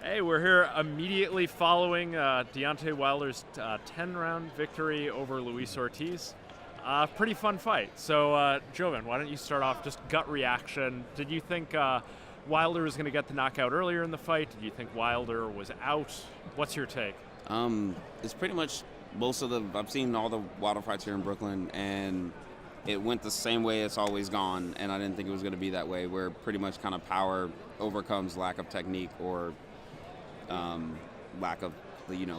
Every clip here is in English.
Hey, we're here immediately following Deontay Wilder's 10-round victory over Luis Ortiz. Pretty fun fight. So, Jovan, why don't you start off just gut reaction? Did you think Wilder was going to get the knockout earlier in the fight? Did you think Wilder was out? What's your take? It's pretty much I've seen all the Wilder fights here in Brooklyn, and it went the same way it's always gone, and I didn't think it was going to be that way, where pretty much kind of power overcomes lack of technique or lack of,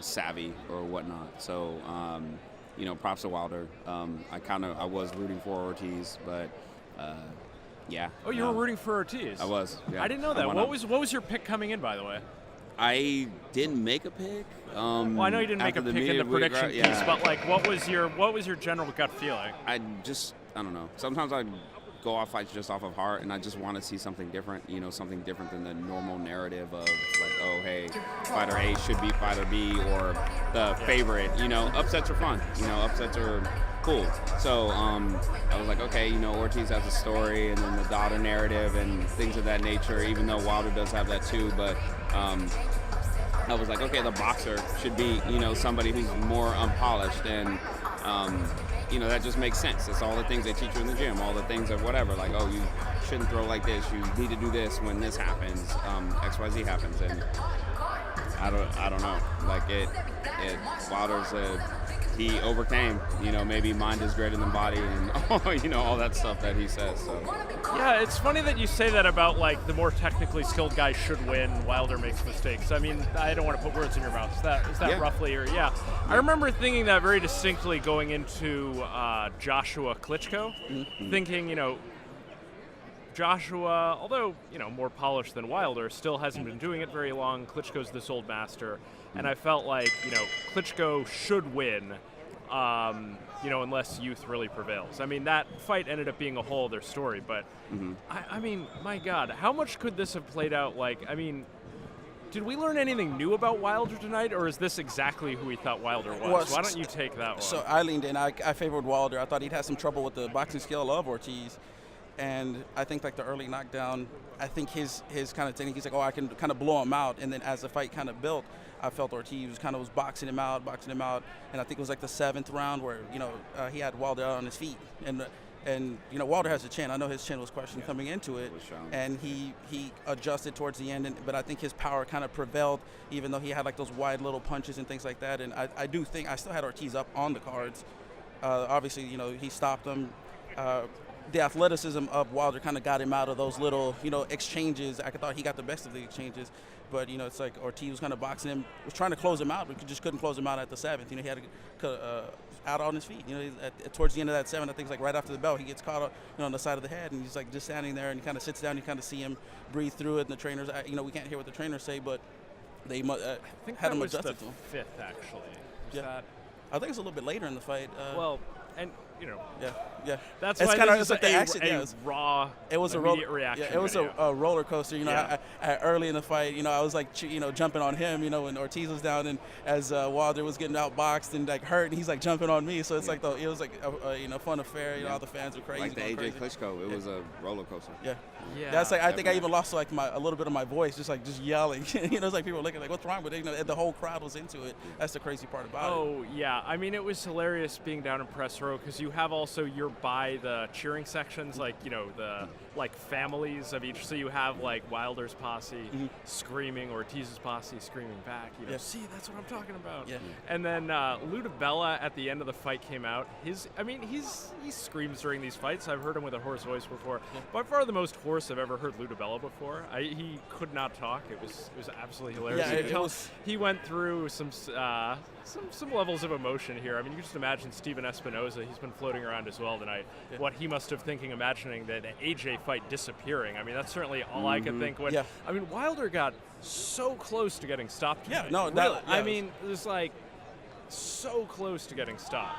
savvy or whatnot. So, props to Wilder. I was rooting for Ortiz, but yeah. Oh, you were rooting for Ortiz? I was. Yeah. I didn't know that. What was your pick coming in, by the way? I didn't make a pick. Well, I know you didn't make a pick in the prediction piece, but what was your general gut feeling? I don't know. Sometimes I go off fights just off of heart, and I just want to see something different. Something different than the normal narrative of oh hey, fighter A should beat fighter B or the favorite. Upsets are fun. Upsets are cool. So I was like, okay, Ortiz has a story, and then the daughter narrative and things of that nature. Even though Wilder does have that too, but I was like, okay, the boxer should be, somebody who's more unpolished, and that just makes sense. It's all the things they teach you in the gym, all the things of whatever, like, oh, you shouldn't throw like this, you need to do this when this happens, XYZ happens, and I don't know, like Wilder's he overcame, maybe mind is greater than body, and all that stuff that he says. So yeah, it's funny that you say that about the more technically skilled guy should win. Wilder makes mistakes. I mean, I don't want to put words in your mouth. Is that roughly, or yeah? I remember thinking that very distinctly going into Joshua Klitschko, thinking Joshua, although more polished than Wilder, still hasn't been doing it very long. Klitschko's this old master, and I felt like Klitschko should win, unless youth really prevails. I mean, that fight ended up being a whole other story, but I mean, my God, how much could this have played out like? I mean, did we learn anything new about Wilder tonight, or is this exactly who we thought Wilder was? Well, why don't you take that one? So I leaned in. I favored Wilder. I thought he'd had some trouble with the boxing skill of Ortiz. And I think the early knockdown, I think his kind of technique, he's like, oh, I can kind of blow him out. And then as the fight kind of built, I felt Ortiz was boxing him out. And I think it was the 7th round where, he had Wilder out on his feet. And Wilder has a chin. I know his chin was questioned coming into it. And he adjusted towards the end. But I think his power kind of prevailed, even though he had those wide little punches and things like that. And I do think I still had Ortiz up on the cards. Obviously, he stopped him. The athleticism of Wilder kind of got him out of those little, exchanges. I thought he got the best of the exchanges, but it's like Ortiz was kind of boxing him, was trying to close him out, but just couldn't close him out at the 7th. He had to out on his feet. Towards the end of that 7th, I think it's right after the bell, he gets caught on the side of the head, and he's just standing there, and he kind of sits down. You kind of see him breathe through it, and the trainers, we can't hear what the trainers say, but they I think had that him was adjusted the to him. 5th, actually. I think it's a little bit later in the fight. And yeah. That's it's why kind of this is a raw, it was immediate reaction. Yeah, it was a roller coaster. Early in the fight, I was jumping on him. When Ortiz was down, and as Wilder was getting outboxed and hurt, and he's jumping on me. So it's it was a fun affair. All the fans were crazy. Like the AJ Klitschko, it was a roller coaster. Yeah. That's I think I even lost a little bit of my voice, just yelling. It's like people were looking what's wrong with it? The whole crowd was into it. That's the crazy part about it. Oh yeah, I mean it was hilarious being down in press row because you have also you're by the cheering sections, the families of each. So you have Wilder's posse screaming, Ortiz's posse screaming back. See, that's what I'm talking about. Yeah. And then Lou DiBella at the end of the fight came out. He screams during these fights. I've heard him with a hoarse voice before. By far the most hoarse I've ever heard Lou DiBella before. He could not talk. It was absolutely hilarious. Yeah, he went through some levels of emotion here. I mean, you can just imagine Steven Espinoza. He's been floating around as well tonight. Yeah. What he must have imagining that AJ fight disappearing. I mean, that's certainly all I could think. I mean, Wilder got so close to getting stopped tonight. Yeah, no, really. I mean, it was so close to getting stopped.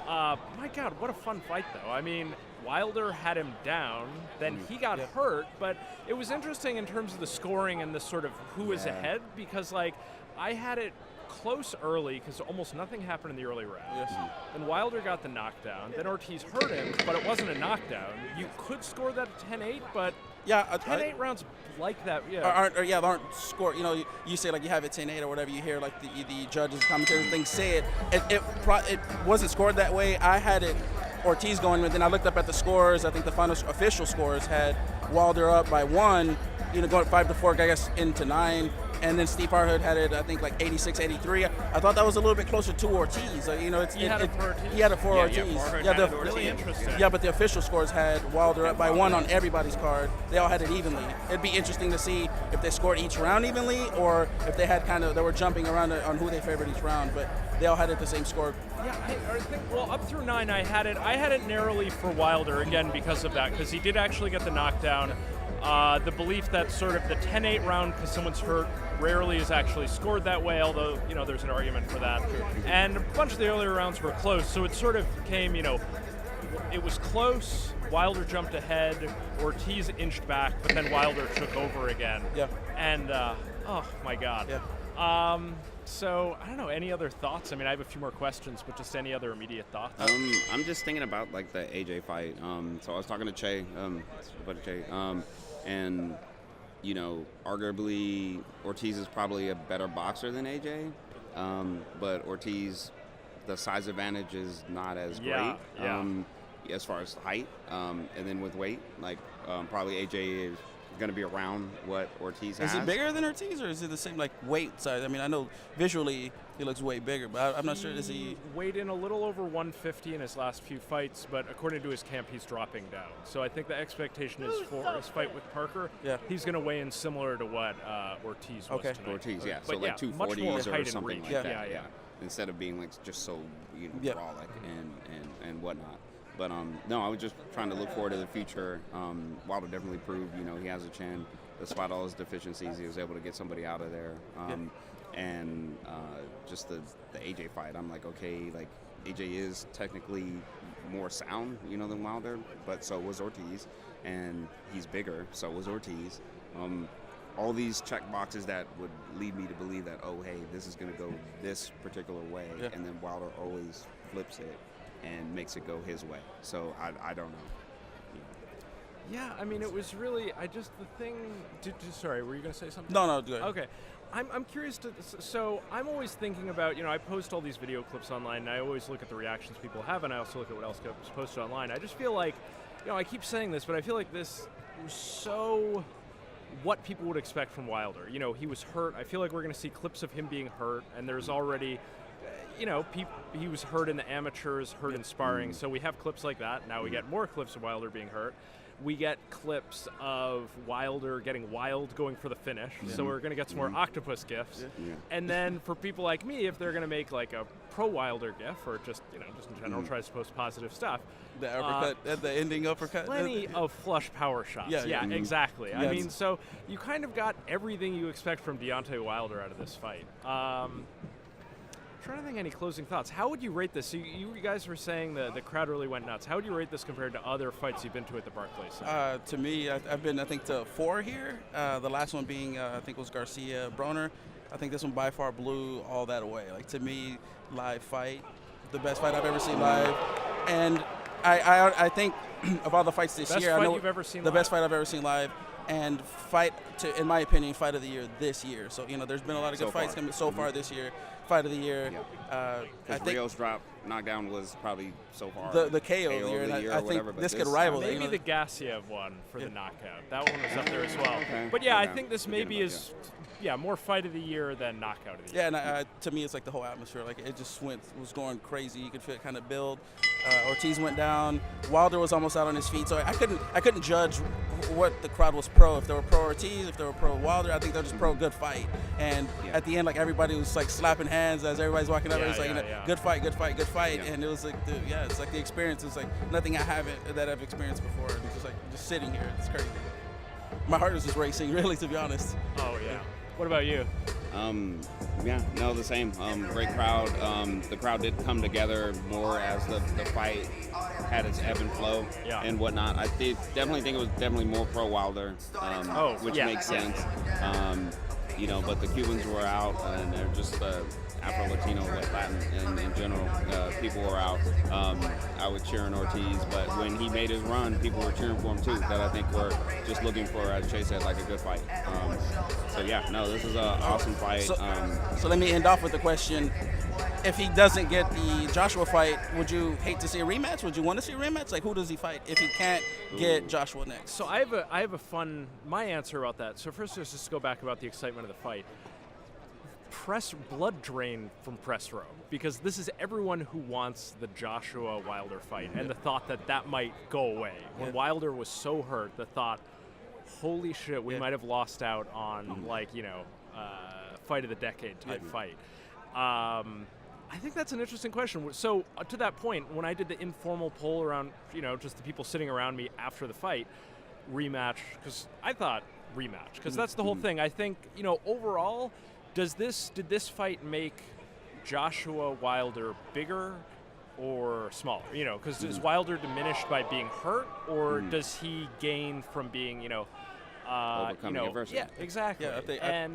My God, what a fun fight, though. I mean, Wilder had him down, then he got hurt, but it was interesting in terms of the scoring and the sort of who was ahead, because I had it close early because almost nothing happened in the early rounds. Yes. Then Wilder got the knockdown. Then Ortiz hurt him, but it wasn't a knockdown. You could score that at 10-8, but Yeah, 10-8 rounds like that. Yeah. aren't scored. You know, you say like you have it 10-8 or whatever. You hear like the judges, commentators, things say it. It wasn't scored that way. I had it Ortiz going, and then I looked up at the scores. I think the final official scores had Wilder up by 1. You know, going 5-4, I guess, into 9. And then Steve Harhood had it, I think, like 86-83. I thought that was a little bit closer to Ortiz. You know, he had it for Ortiz. He had it for Ortiz. Really interesting. Yeah, but the official scores had Wilder up by 1 on everybody's card. They all had it evenly. It'd be interesting to see if they scored each round evenly, or if they had they were jumping around on who they favored each round. But they all had it the same score. Yeah, I think, well, up through 9, I had it narrowly for Wilder, again, because of that, because he did actually get the knockdown. The belief that sort of the 10-8 round, because someone's hurt, rarely is actually scored that way, although, you know, there's an argument for that. And a bunch of the earlier rounds were close, so it sort of came, you know, it was close, Wilder jumped ahead, Ortiz inched back, but then Wilder took over again. Yeah. And, oh, my God. Yeah. So I don't know. Any other thoughts? I mean, I have a few more questions, but just any other immediate thoughts? I'm just thinking about like the AJ fight. So I was talking to Che, and you know, arguably Ortiz is probably a better boxer than AJ, but Ortiz, the size advantage is not as great. As far as height, and then with weight, like probably AJ is going to be around what Ortiz has. Is it bigger than Ortiz, or is it the same like weight size? I mean, I know visually he looks way bigger, but I'm not sure. Is he weighed in a little over 150 in his last few fights, but according to his camp, he's dropping down. So I think the expectation is for his fight with Parker, he's going to weigh in similar to what Ortiz was tonight. Ortiz, yeah. But so like 240s or something like that. Yeah. Instead of being like just so brolic and whatnot. But no, I was just trying to look forward to the future. Wilder definitely proved, he has a chin. Despite all his deficiencies, he was able to get somebody out of there. And just the AJ fight, I'm like, okay, like AJ is technically more sound, than Wilder, but so was Ortiz, and he's bigger, so was Ortiz. All these check boxes that would lead me to believe that, oh, hey, this is going to go this particular way, and then Wilder always flips it and makes it go his way. So I don't know. Yeah, I mean, it was really, sorry, were you going to say something? No, go ahead. Okay. I'm curious so I'm always thinking about, I post all these video clips online, and I always look at the reactions people have, and I also look at what else gets posted online. I just feel like, I keep saying this, but I feel like this was so what people would expect from Wilder. He was hurt. I feel like we're going to see clips of him being hurt, and there's already, he was hurt in the amateurs, hurt in sparring, so we have clips like that. Now we get more clips of Wilder being hurt. We get clips of Wilder getting wild, going for the finish, so we're going to get some more octopus gifs. And then for people like me, if they're going to make like a pro-Wilder gif, or just, just in general, tries to post positive stuff. The uppercut, the ending uppercut. Plenty of flush power shots. Yeah, exactly. I mean, so you kind of got everything you expect from Deontay Wilder out of this fight. I'm trying to think any closing thoughts. How would you rate this? So you guys were saying the crowd really went nuts. How would you rate this compared to other fights you've been to at the Barclays Center? To me, I've been, I think, to 4 here. The last one being, I think, was Garcia Broner. I think this one by far blew all that away. Like, to me, live fight, the best fight I've ever seen live. And I think of all the fights this year, I know you've ever seen the live? Best fight I've ever seen live. And in my opinion, fight of the year this year. So, there's been a lot of good fights coming so far this year. Fight of the year. I think Rio's drop knockdown was probably so far the KO of the year, and I think this could rival it. Maybe the Gassiev one for the knockout. That one was up there as well. But I think this maybe is more fight of the year than knockout of the year. Yeah, and to me, it's like the whole atmosphere. Like, it just was going crazy. You could feel it kind of build. Ortiz went down. Wilder was almost out on his feet. So I couldn't judge what the crowd was pro. If they were pro Ortiz, if they were pro Wilder, I think they're just pro good fight. And at the end, like, everybody was like slapping hands as everybody's walking up. It's like, good fight, good fight, good fight. Yeah. And it was like, it's like the experience is like nothing I've experienced before. And it's just like just sitting here. It's crazy. My heart is just racing, really, to be honest. Oh yeah. What about you? The same. Great crowd. The crowd did come together more as the fight had its ebb and flow and whatnot. I definitely think it was definitely more pro Wilder, which makes sense. but the Cubans were out, and they're just Afro-Latino, Latin in general. People were out. I would cheer on Ortiz, but when he made his run, people were cheering for him too. That I think were just looking for, as Chase said, like a good fight. This is an awesome fight. So let me end off with the question. If he doesn't get the Joshua fight, would you hate to see a rematch? Would you want to see a rematch? Like, who does he fight if he can't get Joshua next? So I have a fun, my answer about that. So first, let's just go back about the excitement of the fight. Blood drain from press row, because this is everyone who wants the Joshua Wilder fight, and the thought that might go away. When Wilder was so hurt, the thought, holy shit, we might have lost out on fight of the decade type fight. I think that's an interesting question. So to that point, when I did the informal poll around, just the people sitting around me after the fight, rematch, because I thought rematch, because that's the whole thing. I think, overall, did this fight make Joshua Wilder bigger or smaller? Because is Wilder diminished by being hurt, or does he gain from being, overcoming adversity? Yeah, exactly. Yeah,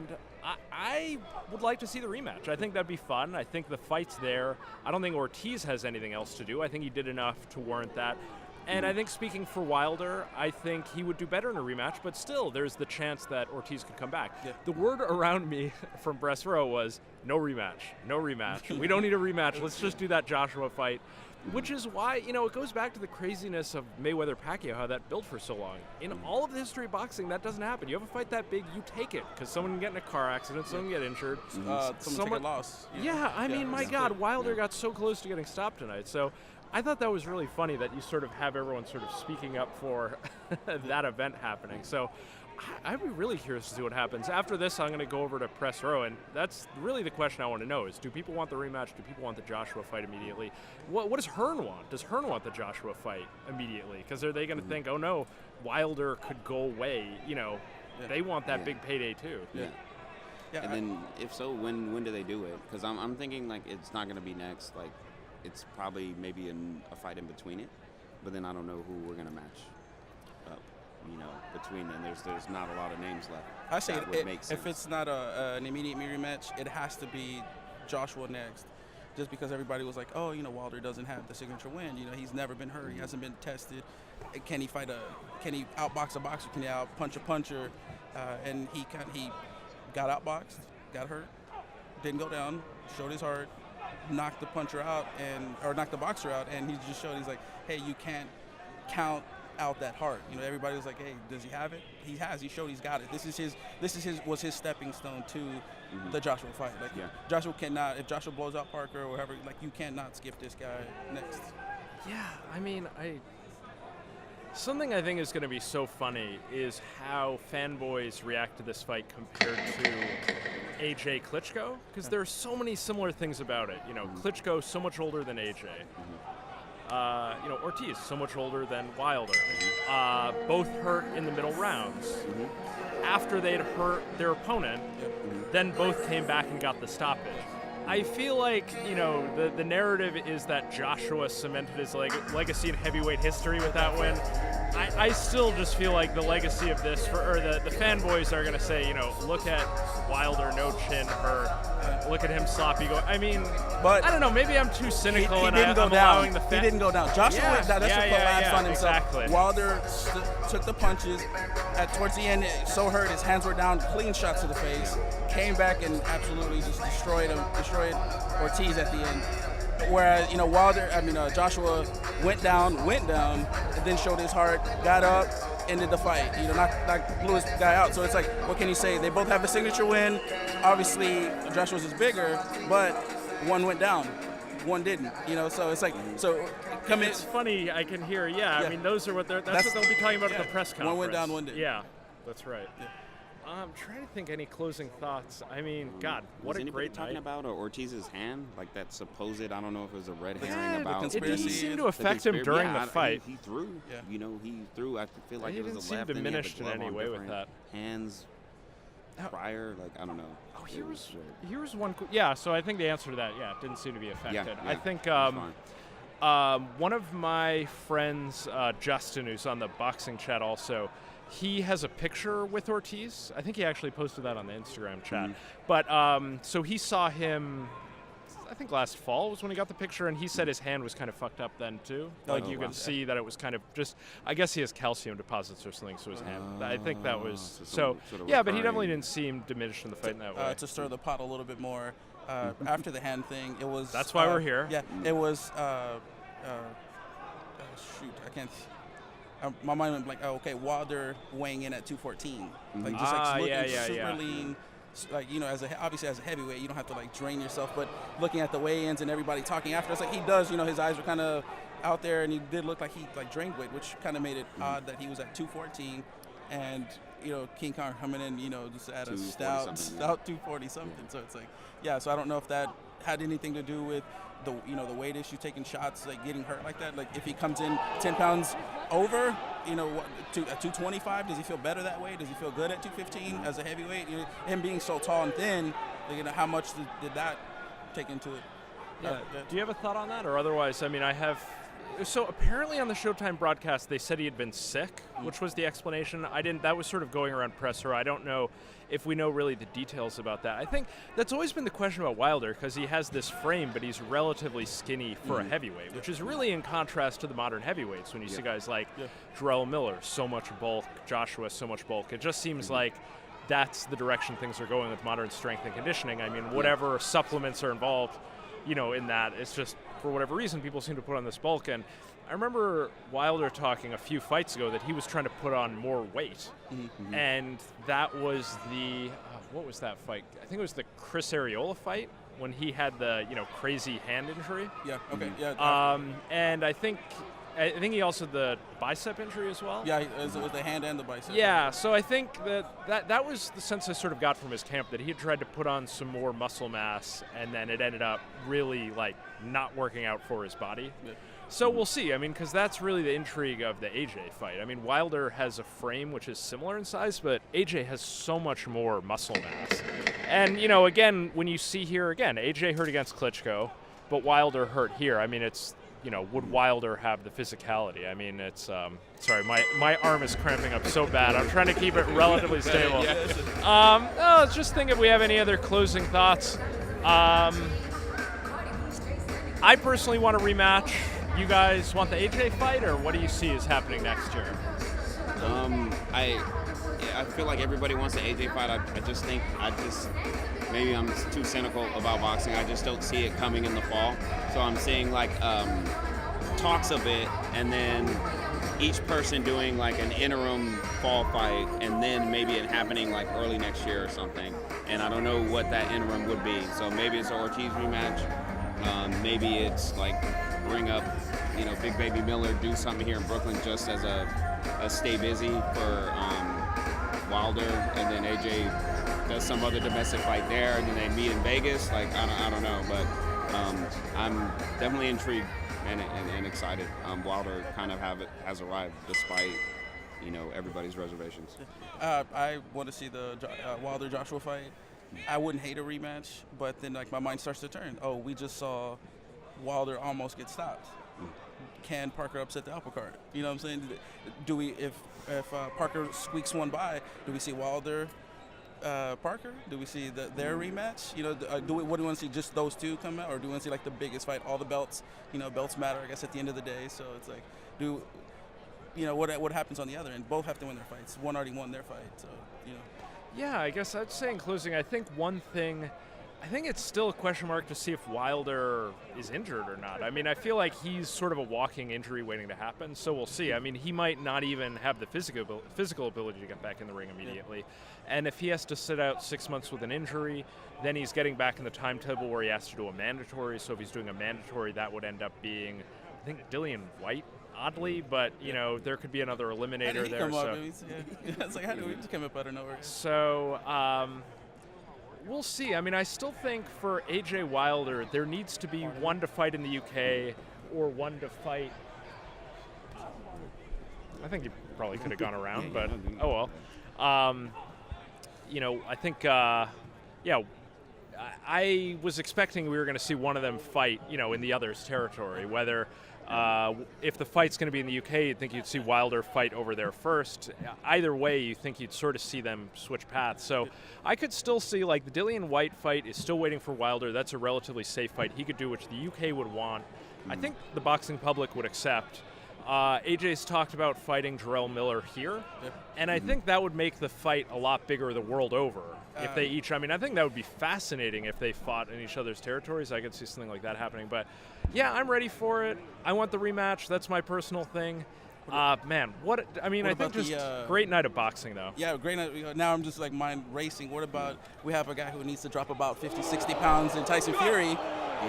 I would like to see the rematch. I think that'd be fun. I think the fight's there. I don't think Ortiz has anything else to do. I think he did enough to warrant that. And I think, speaking for Wilder, I think he would do better in a rematch, but still, there's the chance that Ortiz could come back. Yeah. The word around me from press row was, no rematch, no rematch. We don't need a rematch. Let's just do that Joshua fight, which is why, it goes back to the craziness of Mayweather-Pacquiao, how that built for so long. In all of the history of boxing, that doesn't happen. You have a fight that big, you take it, because someone can get in a car accident, someone can get injured. Someone take a loss. Yeah, I mean, my God, Wilder got so close to getting stopped tonight, so I thought that was really funny that you sort of have everyone sort of speaking up for that event happening. So I'd be really curious to see what happens. After this, I'm going to go over to press row, and that's really the question I want to know is, do people want the rematch? Do people want the Joshua fight immediately? What does Hearn want? Does Hearn want the Joshua fight immediately? Because are they going to think, oh no, Wilder could go away? They want that big payday too. Yeah. And then if so, when do they do it? Because I'm thinking like it's not going to be next. Like it's probably maybe a fight in between it, but then I don't know who we're going to match up. Between then, there's not a lot of names left. I say if it's not an immediate rematch, it has to be Joshua next, just because everybody was like, oh, Wilder doesn't have the signature win. He's never been hurt. He hasn't been tested. Can he outbox a boxer? Can he outpunch a puncher? And he got outboxed, got hurt, didn't go down, showed his heart, knocked the puncher out or knocked the boxer out, and he just showed he's like, hey, you can't count out that heart. Everybody was like, hey, does he have it? He has. He showed he's got it. This was his stepping stone to the Joshua fight. Like Joshua cannot, if Joshua blows out Parker or whatever, like you cannot skip this guy next. Yeah, I mean, something I think is going to be so funny is how fanboys react to this fight compared to AJ Klitschko, because there are so many similar things about it. Klitschko so much older than AJ. Ortiz so much older than Wilder. Both hurt in the middle rounds. After they'd hurt their opponent, then both came back and got the stoppage. I feel like, the narrative is that Joshua cemented his legacy in heavyweight history with that win. I still just feel like the legacy of this, the fanboys are going to say, look at Wilder, no chin hurt. Look at him sloppy go. I mean, but I don't know. Maybe I'm too cynical. He didn't go down. He didn't go down. Joshua went down. That's what collapsed on himself. Exactly. Wilder took the punches. Towards the end, so hurt. His hands were down. Clean shots to the face. Came back and absolutely just destroyed Ortiz at the end. Whereas, Joshua went down, and then showed his heart, got up, ended the fight. Blew his guy out. So it's like, what can you say? They both have a signature win. Obviously, Joshua's is bigger, but one went down, one didn't. So it's like, come in. It's funny. I can hear. I mean, those are what that's what they'll be talking about at the press conference. One went down, one didn't. Yeah, that's right. Yeah. I'm trying to think any closing thoughts. I mean, God, what a great talking night. about Ortiz's hand, like that supposed, I don't know if it was a red herring about it didn't seem to affect him during the fight. He threw. Yeah. He threw. I feel like it was a left. He didn't seem diminished in any way with that. Hands prior, I don't know. Oh, here's one. Yeah, so I think the answer to that, it didn't seem to be affected. Yeah, I think one of my friends, Justin, who's on the boxing chat also, he has a picture with Ortiz. I think he actually posted that on the Instagram chat. But so he saw him, I think last fall was when he got the picture, and he said his hand was kind of fucked up then too. Like you could see that it was kind of just, I guess he has calcium deposits or something, so his hand, I think that was, so yeah, but he definitely didn't seem diminished in the fight in that way. To stir the pot a little bit more, after the hand thing, it was... That's why we're here. Yeah, it was, shoot, I can't... my mind went blank. Oh, okay, Wilder weighing in at 214. Like, just like looking super lean. Like, you know, obviously as a heavyweight, you don't have to like drain yourself, but looking at the weigh-ins and everybody talking after, it's like he does, you know, his eyes were kind of out there, and he did look like he like drained weight, which kind of made it odd that he was at 214, and you know, King Kong coming in, you know, just at a stout 240 something. So it's like, yeah. So I don't know if that had anything to do with the, you know, the weight issue, taking shots, like getting hurt like that. Like if he comes in 10 pounds over, you know, at 225, does he feel better that way? Does he feel good at 215 as a heavyweight? You know, him being so tall and thin, like, you know, how much did that take into it? Yeah. Do you have a thought on that, or otherwise? I mean, I have. So apparently on the Showtime broadcast, they said he had been sick, which was the explanation. I didn't. That was sort of going around presser. I don't know if we know really the details about that. I think that's always been the question about Wilder, because he has this frame, but he's relatively skinny for a heavyweight, which is really in contrast to the modern heavyweights. When you see guys like Jarrell Miller, so much bulk, Joshua, so much bulk. It just seems like that's the direction things are going with modern strength and conditioning. I mean, whatever supplements are involved, you know, in that, it's just, for whatever reason, people seem to put on this bulk. And I remember Wilder talking a few fights ago that he was trying to put on more weight. And that was the, what was that fight? I think it was the Chris Arreola fight when he had the, you know, crazy hand injury. Yeah, okay, yeah. And I think he also had the bicep injury as well. Yeah, it was the hand and the bicep. Yeah, so I think that was the sense I sort of got from his camp, that he had tried to put on some more muscle mass, and then it ended up really, like, not working out for his body. Yeah. So we'll see. I mean, because that's really the intrigue of the AJ fight. I mean, Wilder has a frame which is similar in size, but AJ has so much more muscle mass. And, you know, again, when you see here, again, AJ hurt against Klitschko, but Wilder hurt here. I mean, it's, you know, would Wilder have the physicality? I mean, it's, sorry, my arm is cramping up so bad. I'm trying to keep it relatively stable. No, just think if we have any other closing thoughts. I personally want a rematch. You guys want the AJ fight, or what do you see is happening next year? I feel like everybody wants the AJ fight. I just think, maybe I'm too cynical about boxing. I just don't see it coming in the fall. So I'm seeing like talks of it, and then each person doing like an interim fall fight, and then maybe it happening like early next year or something. And I don't know what that interim would be. So maybe it's an Ortiz rematch. Maybe it's like bring up, you know, Big Baby Miller, do something here in Brooklyn just as a stay busy for Wilder, and then AJ does some other domestic fight there, and then they meet in Vegas. Like, I don't know, but I'm definitely intrigued and excited. Wilder kind of has arrived despite, you know, everybody's reservations. I want to see the Wilder-Joshua fight. I wouldn't hate a rematch, but then like my mind starts to turn. Oh, we just saw Wilder almost get stopped. Can Parker upset the apple cart? You know what I'm saying? Do we, if Parker squeaks one by, do we see Wilder, Parker? Do we see their rematch? You know, what do we want to see? Just those two come out, or do we want to see like the biggest fight? All the belts, you know, belts matter, I guess, at the end of the day. So it's like, what happens on the other end? Both have to win their fights. One already won their fight, so you know. Yeah, I guess I'd say in closing, I think it's still a question mark to see if Wilder is injured or not. I mean, I feel like he's sort of a walking injury waiting to happen, so we'll see. I mean, he might not even have the physical ability to get back in the ring immediately. And if he has to sit out 6 months with an injury, then he's getting back in the timetable where he has to do a mandatory. So if he's doing a mandatory, that would end up being, I think, Dillian White, oddly, but, you know, there could be another eliminator there. It's like, how do we just come up out of nowhere? So, we'll see. I mean, I still think for AJ Wilder, there needs to be one to fight in the UK or one to fight. I think he probably could have gone around, but oh well. You know, I think, I was expecting we were going to see one of them fight, you know, in the other's territory, whether If the fight's going to be in the UK, you'd think you'd see Wilder fight over there first. Either way, you think you'd sort of see them switch paths. So I could still see, like, the Dillian White fight is still waiting for Wilder. That's a relatively safe fight. He could do what the UK would want. I think the boxing public would accept. AJ's talked about fighting Jarrell Miller here, and I think that would make the fight a lot bigger the world over. If they each, I mean, I think that would be fascinating if they fought in each other's territories. I could see something like that happening. But yeah, I'm ready for it. I want the rematch. That's my personal thing. Man, I think just great night of boxing, though. Yeah, great night. Now I'm just like mind racing. What about we have a guy who needs to drop about 50, 60 pounds in Tyson Fury,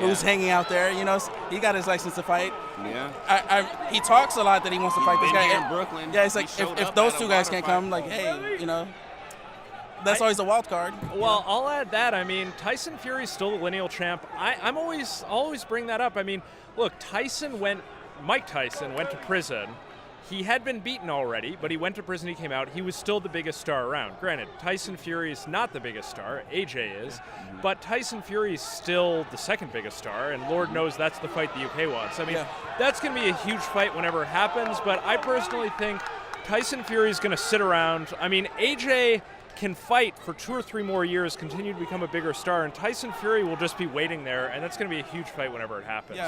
who's hanging out there. You know, he got his license to fight. Yeah. He talks a lot that he wants to fight this guy. Here in Brooklyn. Yeah, it's like if those two guys can't come, like, hey, you know, that's always a wild card. Well, I'll add that. I mean, Tyson Fury's still the lineal champ. I'm always bring that up. I mean, look, Mike Tyson went to prison. He had been beaten already, but he went to prison, he came out. He was still the biggest star around. Granted, Tyson Fury is not the biggest star. AJ is. But Tyson Fury is still the second biggest star, and Lord knows that's the fight the UK wants. I mean, that's going to be a huge fight whenever it happens, but I personally think Tyson Fury is going to sit around. I mean, AJ can fight for 2 or 3 more years, continue to become a bigger star, and Tyson Fury will just be waiting there, and that's going to be a huge fight whenever it happens.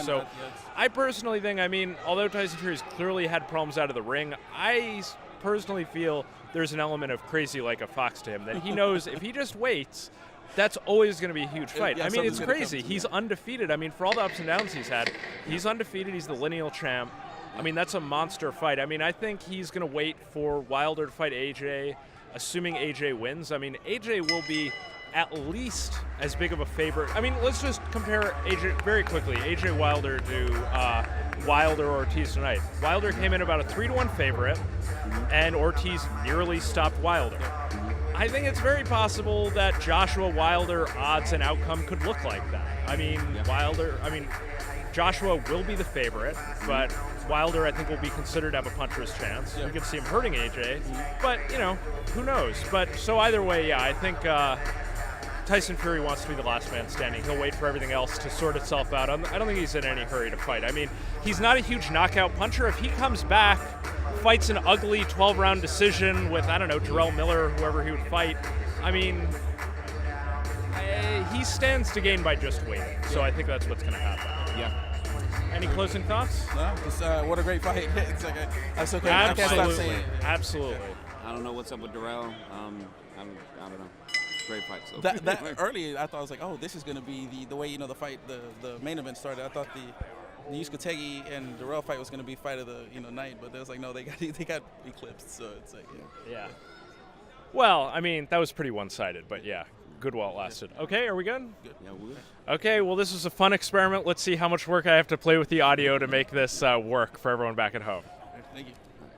I personally think, I mean, although Tyson Fury's clearly had problems out of the ring, I personally feel there's an element of crazy like a fox to him, that he knows if he just waits, that's always going to be a huge fight. I mean, it's crazy. He's undefeated. I mean, for all the ups and downs he's had, he's undefeated. He's the lineal champ. I mean, that's a monster fight. I mean, I think he's going to wait for Wilder to fight AJ, assuming AJ wins. I mean, AJ will be at least as big of a favorite. I mean, let's just compare AJ very quickly. AJ Wilder to Wilder or Ortiz tonight. Wilder came in about a 3-1 favorite, and Ortiz nearly stopped Wilder. I think it's very possible that Joshua Wilder odds and outcome could look like that. I mean, Joshua will be the favorite, but Wilder, I think, will be considered to have a puncher's chance. We could see him hurting AJ, but, you know, who knows? But so either way, yeah, I think Tyson Fury wants to be the last man standing. He'll wait for everything else to sort itself out. I don't think he's in any hurry to fight. I mean, he's not a huge knockout puncher. If he comes back, fights an ugly 12-round decision with, I don't know, Jarrell Miller or whoever he would fight, I mean, he stands to gain by just waiting. So I think that's what's going to happen. Yeah. Any closing thoughts? No, just what a great fight. It's like I can't stop saying it. Absolutely. I don't know what's up with Darrell. I don't know. Great fight. So that early, I thought I was like, oh, this is going to be the way, you know, the fight, the main event started. I thought the Yusuke and Darrell fight was going to be fight of the night, but there was like, no, they got eclipsed. So it's like, yeah. Well, I mean, that was pretty one-sided, but yeah. Good while it lasted. Okay, are we good? Good. Yeah, we're good. Okay, well, this was a fun experiment. Let's see how much work I have to play with the audio to make this work for everyone back at home. Thank you.